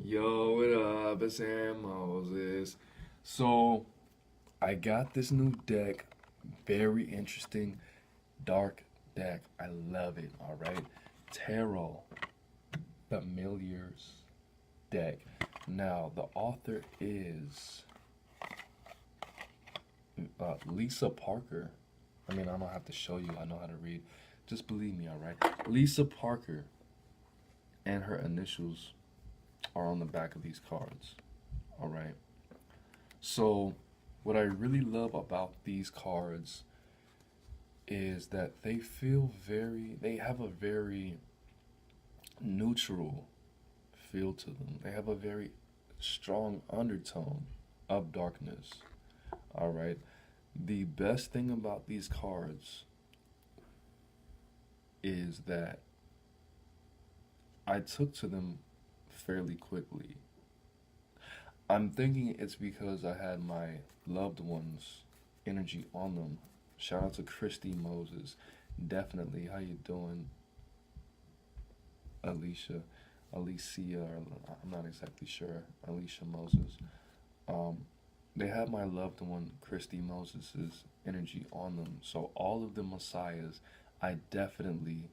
Yo, what up? It's Aaron Moses. So, I got this new deck. Very interesting, dark deck. I love it, alright? Tarot Familiars deck. Now, the author is Lisa Parker. I mean, I don't have to show you, I know how to read. Just believe me, alright? Lisa Parker and her initials are on the back of these cards, alright? So, what I really love about these cards is that they have a very neutral feel to them. They have a very strong undertone of darkness. All right. The best thing about these cards is that I took to them fairly quickly. I'm thinking it's because I had my loved ones' energy on them. Shout out to Christy Moses. Definitely. How you doing, Alicia? Alicia, or I'm not exactly sure. Alicia Moses. Um, they have my loved one, Christy Moses's energy on them. So all of the messiahs, I definitely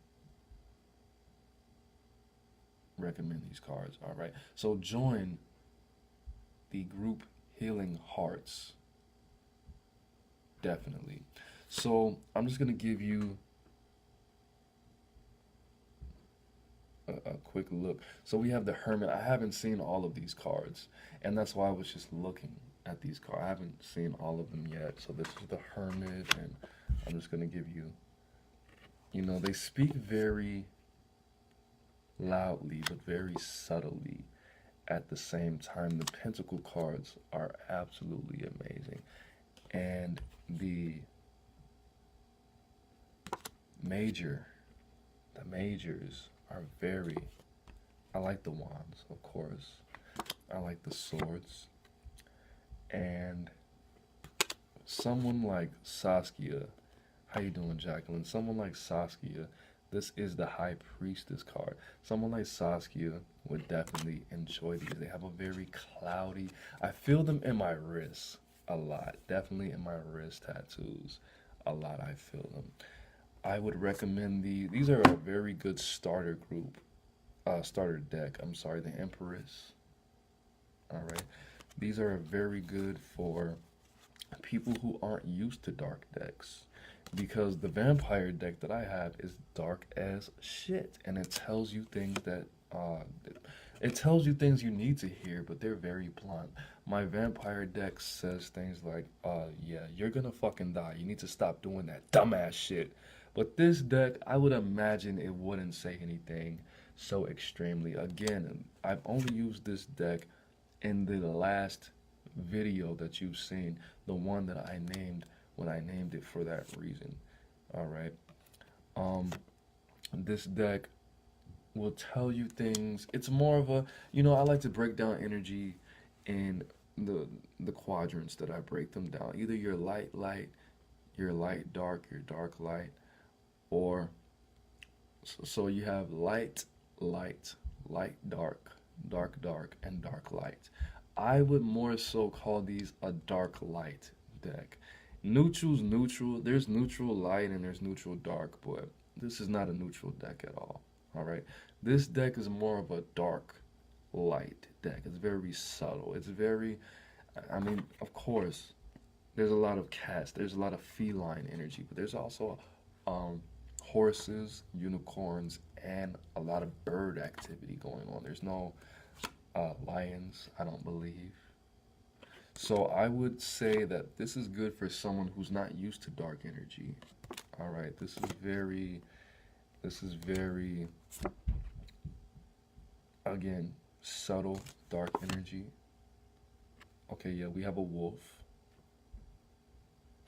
recommend these cards. All right. So join the group Healing Hearts. Definitely. So I'm just gonna give you a quick look. So we have the Hermit. I haven't seen all of these cards, and that's why I was just looking at these cards. I haven't seen all of them yet. So this is the Hermit, and I'm just gonna give you. They speak very loudly, but very subtly at the same time. The Pentacle cards are absolutely amazing, and the major, the majors are very. I like the wands, of course. I like the swords. And someone like Saskia, how you doing, Jacqueline? Someone like Saskia, this is the High Priestess card. Someone like Saskia would definitely enjoy these. They have a very cloudy, I feel them in my wrists a lot. Definitely in my wrist tattoos. A lot I feel them. I would recommend these are a very good starter group, starter deck. I'm sorry, the Empress. All right, these are very good for people who aren't used to dark decks, because the vampire deck that I have is dark as shit, and it tells you things that it tells you things you need to hear, but they're very blunt. My vampire deck says things like, yeah, you're gonna fucking die. You need to stop doing that dumbass shit. But this deck, I would imagine it wouldn't say anything so extremely. Again, I've only used this deck in the last video that you've seen, the one that I named when I named it for that reason. All right. Um, this deck will tell you things. It's more of a, I like to break down energy in the quadrants that I break them down. Either your light, your light dark, your dark light, or so you have light, light dark, dark dark, and dark light. I would more so call these a dark light deck. Neutral's neutral. There's neutral light and there's neutral dark, but this is not a neutral deck at all. All right. This deck is more of a dark light deck. It's very subtle. It's very, I mean, of course, there's a lot of cats. There's a lot of feline energy, but there's also um, horses, unicorns, and a lot of bird activity going on. There's no lions, I don't believe. So I would say that this is good for someone who's not used to dark energy. All right, this is very, again, subtle dark energy. Okay, yeah, we have a wolf.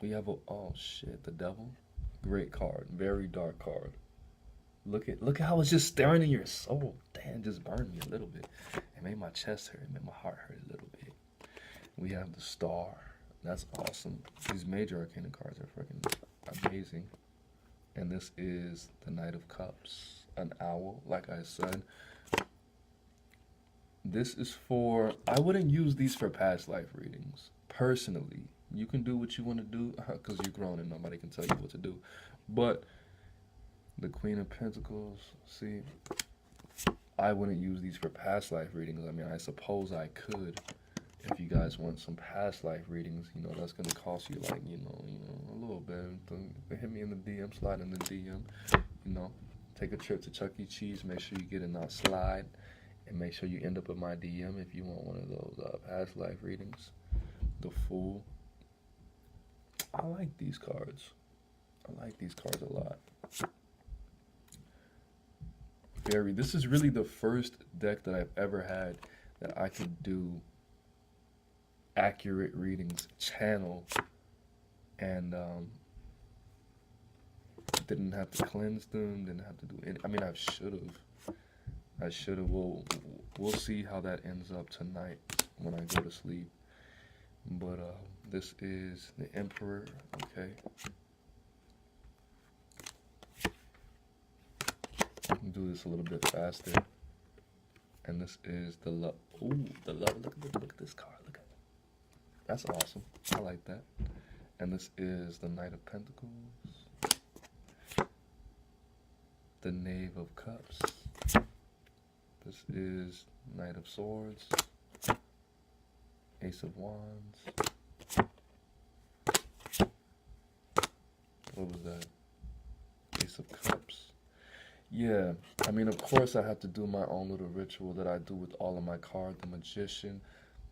We have oh shit, the devil. Great card, very dark card. Look at how it's just staring in your soul. Damn, just burned me a little bit. It made my chest hurt. It made my heart hurt a little bit. We have the star. That's awesome. These major arcana cards are freaking amazing. And this is the Knight of Cups, an owl. Like I said, This is for, I wouldn't use these for past life readings. Personally, you can do what you want to do because you're grown and nobody can tell you what to do. But the Queen of Pentacles, see, I wouldn't use these for past life readings. I mean, I suppose I could. If you guys want some past life readings, you know, that's going to cost you like, a little bit. Hit me in the DM, slide in the DM, you know. Take a trip to Chuck E. Cheese, make sure you get in that slide, and make sure you end up in my DM if you want one of those past life readings. The Fool. I like these cards. I like these cards a lot. This is really the first deck that I've ever had that I could do accurate readings, channel, and didn't have to cleanse them, didn't have to do any, I mean, I should have. We'll see how that ends up tonight when I go to sleep. But this is the Emperor, okay. I can do this a little bit faster. And this is the love. Ooh, the love. Look at this card. Look at it. That's awesome. I like that. And this is the Knight of Pentacles. The Knave of Cups. This is Knight of Swords. Ace of Wands. What was that? Ace of Cups. Yeah, I mean, of course, I have to do my own little ritual that I do with all of my cards. The Magician,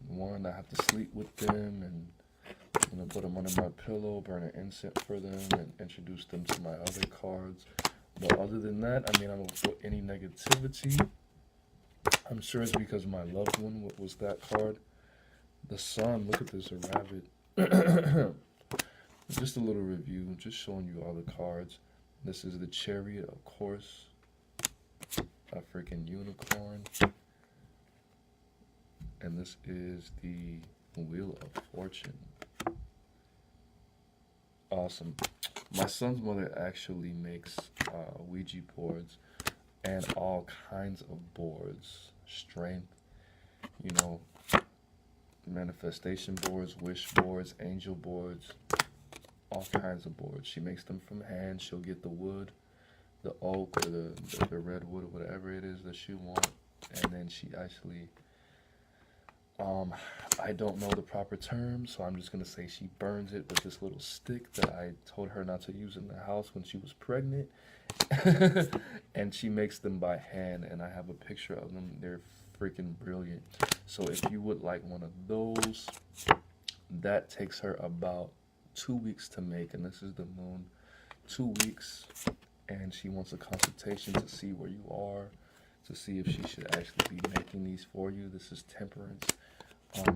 one, I have to sleep with them and, put them under my pillow, burn an incense for them, and introduce them to my other cards. But other than that, I mean, I don't feel any negativity. I'm sure it's because my loved one, what was that card? The Sun, look at this, a rabbit. Just a little review, just showing you all the cards. This is the Chariot, of course. A freaking unicorn. And this is the Wheel of Fortune. Awesome. My son's mother actually makes Ouija boards and all kinds of boards. Strength, manifestation boards, wish boards, angel boards, all kinds of boards. She makes them from hand. She'll get the wood, the oak, or the redwood, or whatever it is that she wants, and then she actually, I don't know the proper term, so I'm just gonna say she burns it with this little stick that I told her not to use in the house when she was pregnant. And she makes them by hand, and I have a picture of them. They're freaking brilliant. So if you would like one of those, that takes her about 2 weeks to make, and this is the moon. 2 weeks, and she wants a consultation to see where you are, to see if she should actually be making these for you. This is Temperance.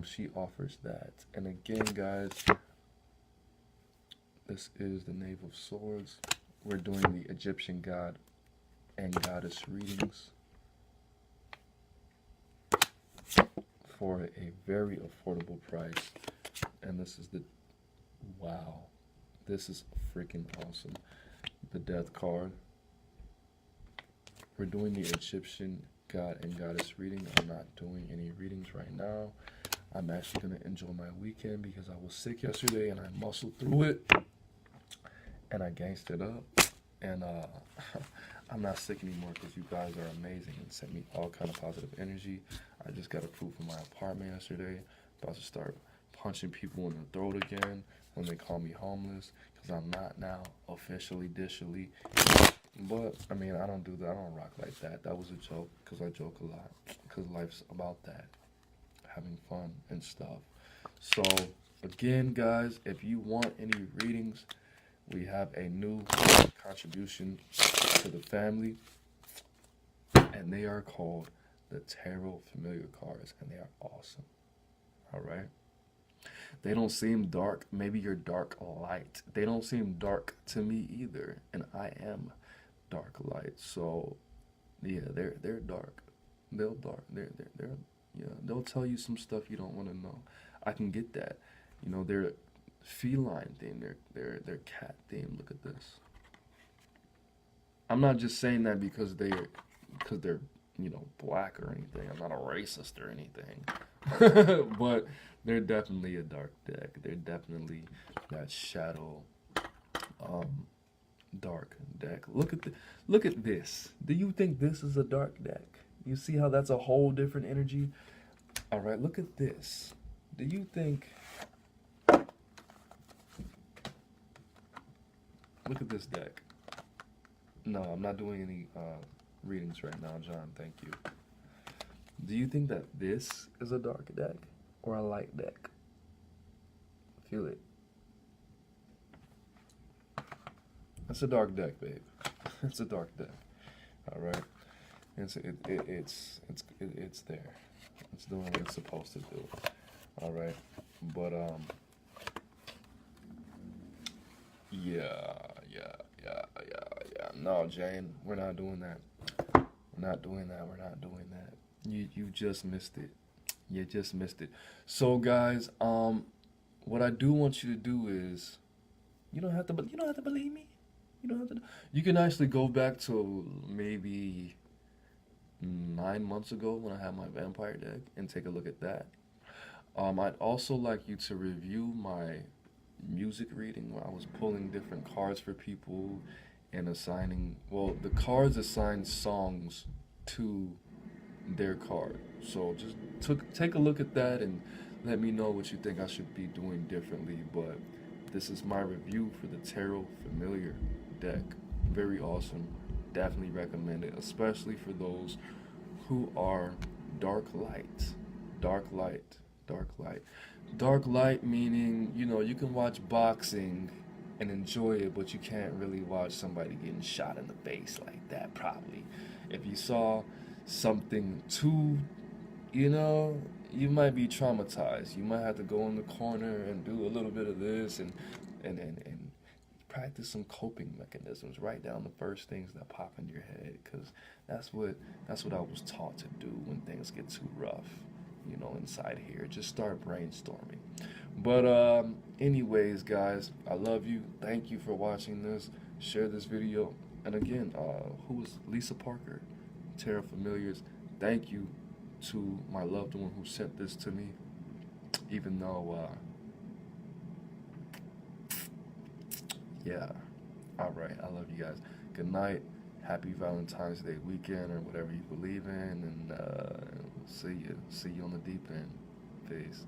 She offers that. And again, guys, this is the Knave of Swords. We're doing the Egyptian god and goddess readings for a very affordable price. And this is the, wow, this is freaking awesome. The Death card. We're doing the Egyptian god and goddess reading. I'm not doing any readings right now. I'm actually going to enjoy my weekend because I was sick yesterday and I muscled through it and I gangstered up. And I'm not sick anymore because you guys are amazing and sent me all kind of positive energy. I just got approved for my apartment yesterday. About to start punching people in the throat again when they call me homeless because I'm not now officially dishily. But I mean, I don't do that. I don't rock like that. That was a joke because I joke a lot because life's about that, having fun and stuff. So again, guys, if you want any readings, we have a new contribution to the family, and they are called the Tarot Familiar Cards, and they are awesome. All right. They don't seem dark. Maybe you're dark light. They don't seem dark to me either, and I am dark light. So yeah, they're dark. They'll they'll tell you some stuff you don't want to know. I can get that. They're feline theme. They're cat theme. Look at this. I'm not just saying that because they're black or anything. I'm not a racist or anything. But they're definitely a dark deck. They're definitely that shadow um dark deck. Look at this. Do you think this is a dark deck? You see how that's a whole different energy? All right, look at this. Do you think look at this deck. No, I'm not doing any readings right now, John. Thank you. Do you think that this is a dark deck or a light deck? Feel it. It's a dark deck, babe. It's a dark deck. All right. It's there. It's doing what it's supposed to do. All right. But yeah, yeah. No, Jane, we're not doing that. We're not doing that. We're not doing that. You just missed it. You just missed it. So guys, what I do want you to do is you don't have to believe me. You don't have to. You can actually go back to maybe 9 months ago when I had my vampire deck and take a look at that. I'd also like you to review my music reading where I was pulling different cards for people and assigning, well, the cards assign songs to their card. So just take a look at that and let me know what you think I should be doing differently. But this is my review for the Tarot Familiar deck. Very awesome. Definitely recommend it, especially for those who are dark light. Dark light. Dark light. Dark light meaning, you can watch boxing and enjoy it, but you can't really watch somebody getting shot in the face like that, probably. If you saw something too, you might be traumatized. You might have to go in the corner and do a little bit of this and practice some coping mechanisms. Write down the first things that pop in your head, because that's what I was taught to do when things get too rough. Inside here, just start brainstorming. But anyways, guys, I love you. Thank you for watching this. Share this video. And again, who is Lisa Parker, Tarot Familiars? Thank you to my loved one who sent this to me, even though yeah. All right, I love you guys. Good night. Happy Valentine's Day weekend or whatever you believe in, and see you on the deep end. Peace.